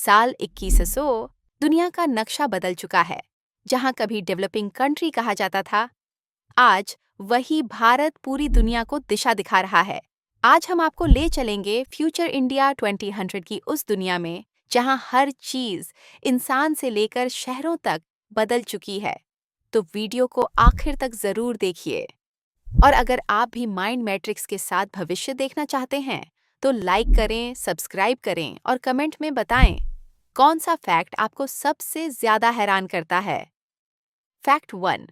साल 2100 दुनिया का नक्शा बदल चुका है। जहां कभी डेवलपिंग कंट्री कहा जाता था, आज वही भारत पूरी दुनिया को दिशा दिखा रहा है। आज हम आपको ले चलेंगे फ्यूचर इंडिया 2000 की उस दुनिया में जहां हर चीज इंसान से लेकर शहरों तक बदल चुकी है। तो वीडियो को आखिर तक जरूर देखिए। और अगर आप भी माइंड मैट्रिक्स के साथ भविष्य देखना चाहते हैं तो लाइक करें, सब्सक्राइब करें और कमेंट में बताएं कौन सा फैक्ट आपको सबसे ज्यादा हैरान करता है। फैक्ट 1,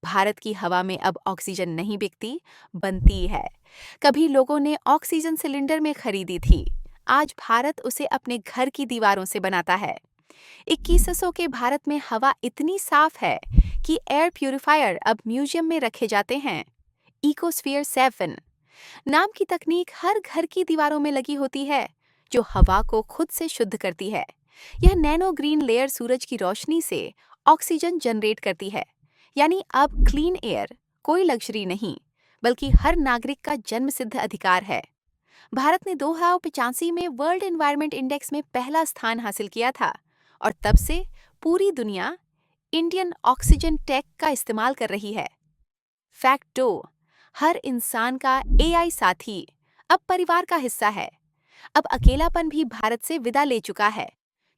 भारत की हवा में अब ऑक्सीजन नहीं बिकती, बनती है। कभी लोगों ने ऑक्सीजन सिलेंडर में खरीदी थी, आज भारत उसे अपने घर की दीवारों से बनाता है। 2100 के भारत में हवा इतनी साफ है कि एयर प्यूरिफायर अब म्यूजियम में रखे जाते हैं। इकोस्फीयर 7 नाम की तकनीक हर घर की दीवारों में लगी होती है, जो हवा को खुद से शुद्ध करती है। यह नैनो ग्रीन लेयर सूरज की रोशनी से ऑक्सीजन जनरेट करती है। यानी अब क्लीन एयर कोई लग्जरी नहीं, बल्कि हर नागरिक का जन्मसिद्ध अधिकार है। भारत ने 2085 में वर्ल्ड एनवायरनमेंट इंडेक्स में पहला स्थान हासिल किया था और तब से पूरी दुनिया इंडियन ऑक्सीजन टेक का इस्तेमाल कर रही है। फैक्ट 2, हर इंसान का एआई साथी अब परिवार का हिस्सा है। अब अकेलापन भी भारत से विदा ले चुका है,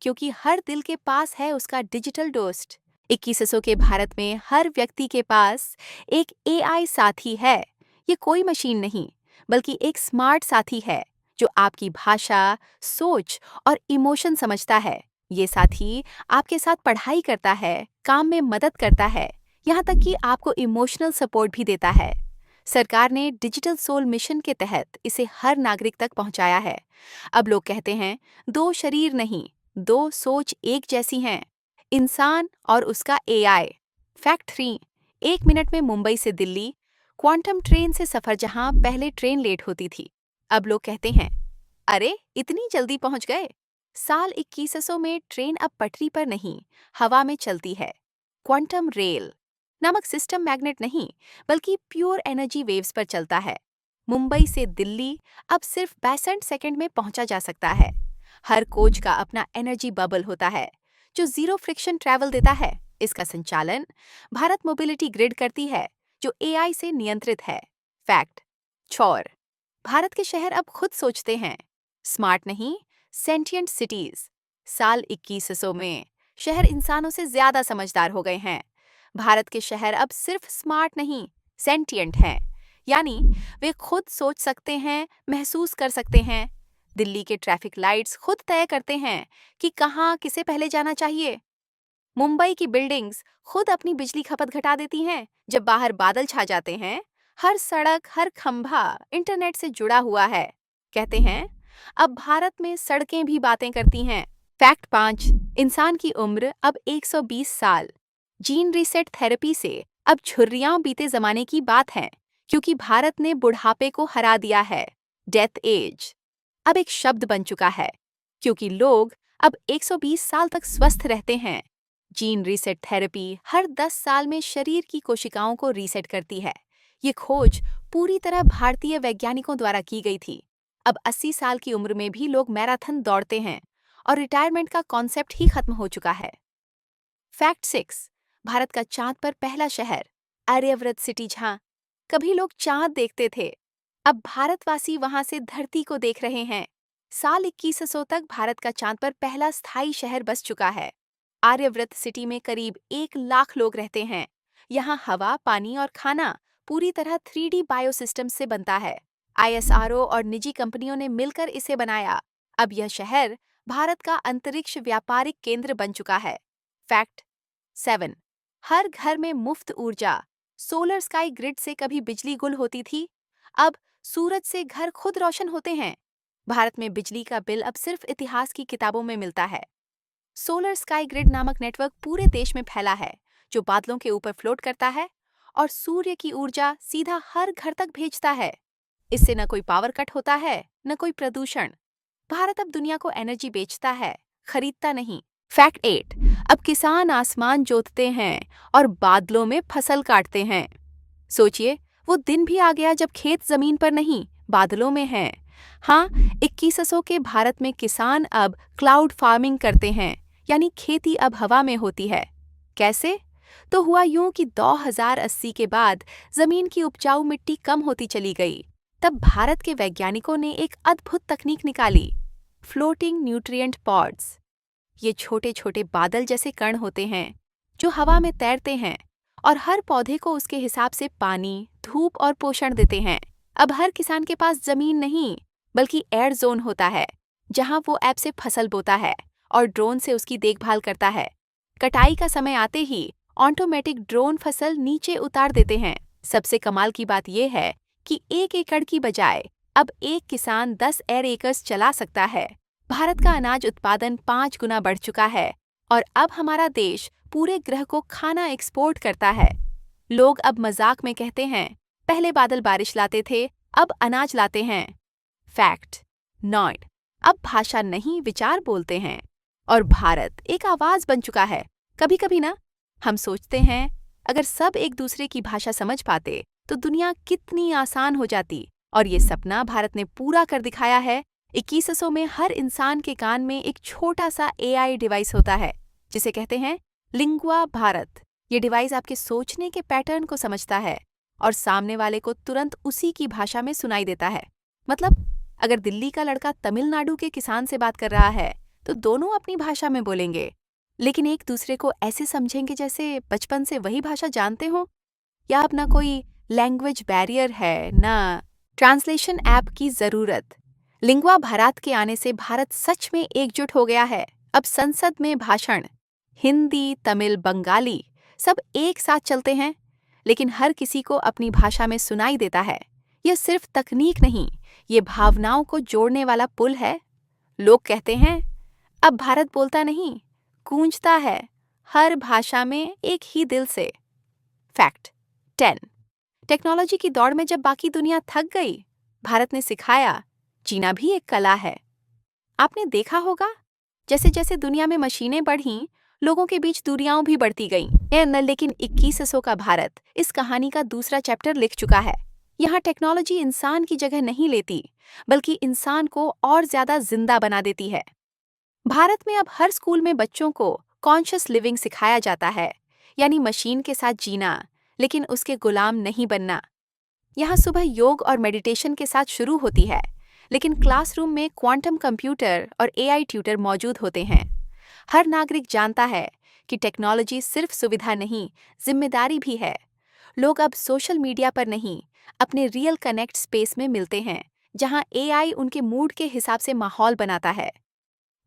क्योंकि हर दिल के पास है उसका डिजिटल दोस्त। 2100 के भारत में हर व्यक्ति के पास एक एआई साथी है। ये कोई मशीन नहीं, बल्कि एक स्मार्ट साथी है जो आपकी भाषा, सोच और इमोशन समझता है। ये साथी आपके साथ पढ़ाई करता है, काम में मदद करता है, यहाँ तक कि आपको इमोशनल सपोर्ट भी देता है। सरकार ने डिजिटल सोल मिशन के तहत इसे हर नागरिक तक पहुंचाया है। अब लोग कहते हैं 2 शरीर नहीं, 2 सोच एक जैसी हैं, इंसान और उसका एआई। फैक्ट 3, 1 मिनट में मुंबई से दिल्ली क्वांटम ट्रेन से सफर, जहां पहले ट्रेन लेट होती थी, अब लोग कहते हैं अरे इतनी जल्दी पहुंच गए। साल 2100 में ट्रेन अब पटरी पर नहीं, हवा में चलती है। क्वांटम रेल नामक सिस्टम मैग्नेट नहीं, बल्कि प्योर एनर्जी वेव्स पर चलता है। मुंबई से दिल्ली अब सिर्फ 62 सेकंड में पहुंचा जा सकता है। हर कोच का अपना एनर्जी बबल होता है, जो जीरो फ्रिक्शन ट्रैवल देता है। इसका संचालन भारत मोबिलिटी ग्रिड करती है, जो एआई से नियंत्रित है। फैक्ट 4, भारत के शहर अब खुद सोचते हैं, स्मार्ट नहीं, सेंटिएंट सिटीज। साल 2100 में शहर इंसानों से ज्यादा समझदार हो गए हैं। भारत के शहर अब सिर्फ स्मार्ट नहीं, सेंटिएंट हैं। यानी वे खुद सोच सकते हैं, महसूस कर सकते हैं। दिल्ली के ट्रैफिक लाइट्स खुद तय करते हैं कि कहाँ किसे पहले जाना चाहिए। मुंबई की बिल्डिंग्स खुद अपनी बिजली खपत घटा देती हैं जब बाहर बादल छा जाते हैं। हर सड़क, हर खंभा इंटरनेट से जुड़ा हुआ है। कहते हैं अब भारत में सड़कें भी बातें करती हैं। फैक्ट 5, इंसान की उम्र अब 120 साल। जीन रीसेट थेरेपी से अब झुर्रियां बीते जमाने की बात है, क्योंकि भारत ने बुढ़ापे को हरा दिया है। डेथ एज अब एक शब्द बन चुका है, क्योंकि लोग अब 120 साल तक स्वस्थ रहते हैं। जीन रीसेट थेरेपी हर 10 साल में शरीर की कोशिकाओं को रीसेट करती है। ये खोज पूरी तरह भारतीय वैज्ञानिकों द्वारा की गई थी। अब 80 साल की उम्र में भी लोग मैराथन दौड़ते हैं और रिटायरमेंट का कॉन्सेप्ट ही खत्म हो चुका है। फैक्ट 6, भारत का चांद पर पहला शहर आर्यव्रत सिटी, जहां कभी लोग चांद देखते थे, अब भारतवासी वहां से धरती को देख रहे हैं। साल 2100 तक भारत का चांद पर पहला स्थायी शहर बस चुका है। आर्यव्रत सिटी में करीब 1 लाख लोग रहते हैं। यहाँ हवा, पानी और खाना पूरी तरह 3D बायोसिस्टम से बनता है। ISRO और निजी कंपनियों ने मिलकर इसे बनाया। अब यह शहर भारत का अंतरिक्ष व्यापारिक केंद्र बन चुका है। फैक्ट 7, हर घर में मुफ्त ऊर्जा। सोलर स्काई ग्रिड से कभी बिजली गुल होती थी, अब सूरज से घर खुद रोशन होते हैं। भारत में बिजली का बिल अब सिर्फ इतिहास की किताबों में मिलता है। सोलर स्काई ग्रिड नामक नेटवर्क पूरे देश में फैला है, जो बादलों के ऊपर फ्लोट करता है और सूर्य की ऊर्जा सीधा हर घर तक भेजता है। इससे न कोई पावर कट होता है, न कोई प्रदूषण। भारत अब दुनिया को एनर्जी बेचता है, खरीदता नहीं। फैक्ट 8, अब किसान आसमान जोतते हैं और बादलों में फसल काटते हैं। सोचिए, वो दिन भी आ गया जब खेत जमीन पर नहीं, बादलों में हैं। हाँ, 2100 के भारत में किसान अब क्लाउड फार्मिंग करते हैं, यानी खेती अब हवा में होती है। कैसे? तो हुआ यूं कि 2080 के बाद जमीन की उपजाऊ मिट्टी कम होती चली गई। तब भारत के वैज्ञानिकों ने एक अद्भुत तकनीक निकाली, फ्लोटिंग न्यूट्रिएंट पॉड्स। ये छोटे छोटे बादल जैसे कण होते हैं जो हवा में तैरते हैं और हर पौधे को उसके हिसाब से पानी, धूप और पोषण देते हैं। अब हर किसान के पास जमीन नहीं, बल्कि एयर जोन होता है, जहां वो ऐप से फसल बोता है और ड्रोन से उसकी देखभाल करता है। कटाई का समय आते ही ऑटोमेटिक ड्रोन फसल नीचे उतार देते हैं। सबसे कमाल की बात यह है कि 1 एकड़ की बजाय अब एक किसान 10 एयर एकर्स चला सकता है। भारत का अनाज उत्पादन 5 गुना बढ़ चुका है और अब हमारा देश पूरे ग्रह को खाना एक्सपोर्ट करता है। लोग अब मजाक में कहते हैं, पहले बादल बारिश लाते थे, अब अनाज लाते हैं। Fact not. अब भाषा नहीं, विचार बोलते हैं और भारत एक आवाज बन चुका है। कभी कभी ना हम सोचते हैं, अगर सब एक दूसरे की भाषा समझ पाते तो दुनिया कितनी आसान हो जाती। और ये सपना भारत ने पूरा कर दिखाया है। 2100 में हर इंसान के कान में एक छोटा सा AI डिवाइस होता है, जिसे कहते हैं लिंगुआ भारत। ये डिवाइस आपके सोचने के पैटर्न को समझता है और सामने वाले को तुरंत उसी की भाषा में सुनाई देता है। मतलब अगर दिल्ली का लड़का तमिलनाडु के किसान से बात कर रहा है तो दोनों अपनी भाषा में बोलेंगे, लेकिन एक दूसरे को ऐसे समझेंगे जैसे बचपन से वही भाषा जानते हो। या अब ना कोई लैंग्वेज बैरियर है, ना ट्रांसलेशन ऐप की जरूरत। लिंगुआ भारत के आने से भारत सच में एकजुट हो गया है। अब संसद में भाषण हिंदी, तमिल, बंगाली सब एक साथ चलते हैं, लेकिन हर किसी को अपनी भाषा में सुनाई देता है। यह सिर्फ तकनीक नहीं, ये भावनाओं को जोड़ने वाला पुल है। लोग कहते हैं, अब भारत बोलता नहीं, गूंजता है, हर भाषा में एक ही दिल से। फैक्ट 10। टेक्नोलॉजी की दौड़ में जब बाकी दुनिया थक गई, भारत ने सिखाया जीना भी एक कला है। आपने देखा होगा, जैसे जैसे दुनिया में मशीनें बढ़ीं, लोगों के बीच दूरियां भी बढ़ती गईं। लेकिन 2100 का भारत इस कहानी का दूसरा चैप्टर लिख चुका है। यहाँ टेक्नोलॉजी इंसान की जगह नहीं लेती, बल्कि इंसान को और ज्यादा जिंदा बना देती है। भारत में अब हर स्कूल में बच्चों को कॉन्शियस लिविंग सिखाया जाता है, यानी मशीन के साथ जीना, लेकिन उसके गुलाम नहीं बनना। यहाँ सुबह योग और मेडिटेशन के साथ शुरू होती है, लेकिन क्लासरूम में क्वांटम कंप्यूटर और AI ट्यूटर मौजूद होते हैं। हर नागरिक जानता है कि टेक्नोलॉजी सिर्फ सुविधा नहीं, जिम्मेदारी भी है। लोग अब सोशल मीडिया पर नहीं, अपने रियल कनेक्ट स्पेस में मिलते हैं, जहां AI उनके मूड के हिसाब से माहौल बनाता है।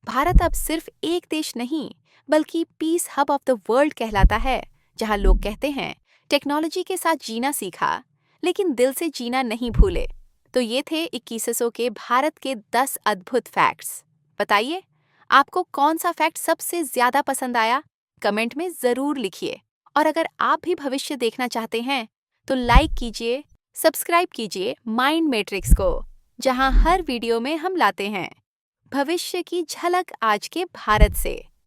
भारत अब सिर्फ एक देश नहीं, बल्कि peace hub of the world कहलाता है, जहां लोग कहते हैं टेक्नोलॉजी के साथ जीना सीखा, लेकिन दिल से जीना नहीं भूले। तो ये थे 2100 के भारत के 10 अद्भुत फैक्ट्स। बताइए, आपको कौन सा फैक्ट सबसे ज्यादा पसंद आया? कमेंट में जरूर लिखिए। और अगर आप भी भविष्य देखना चाहते हैं तो लाइक कीजिए, सब्सक्राइब कीजिए माइंड मैट्रिक्स को, जहां हर वीडियो में हम लाते हैं भविष्य की झलक आज के भारत से।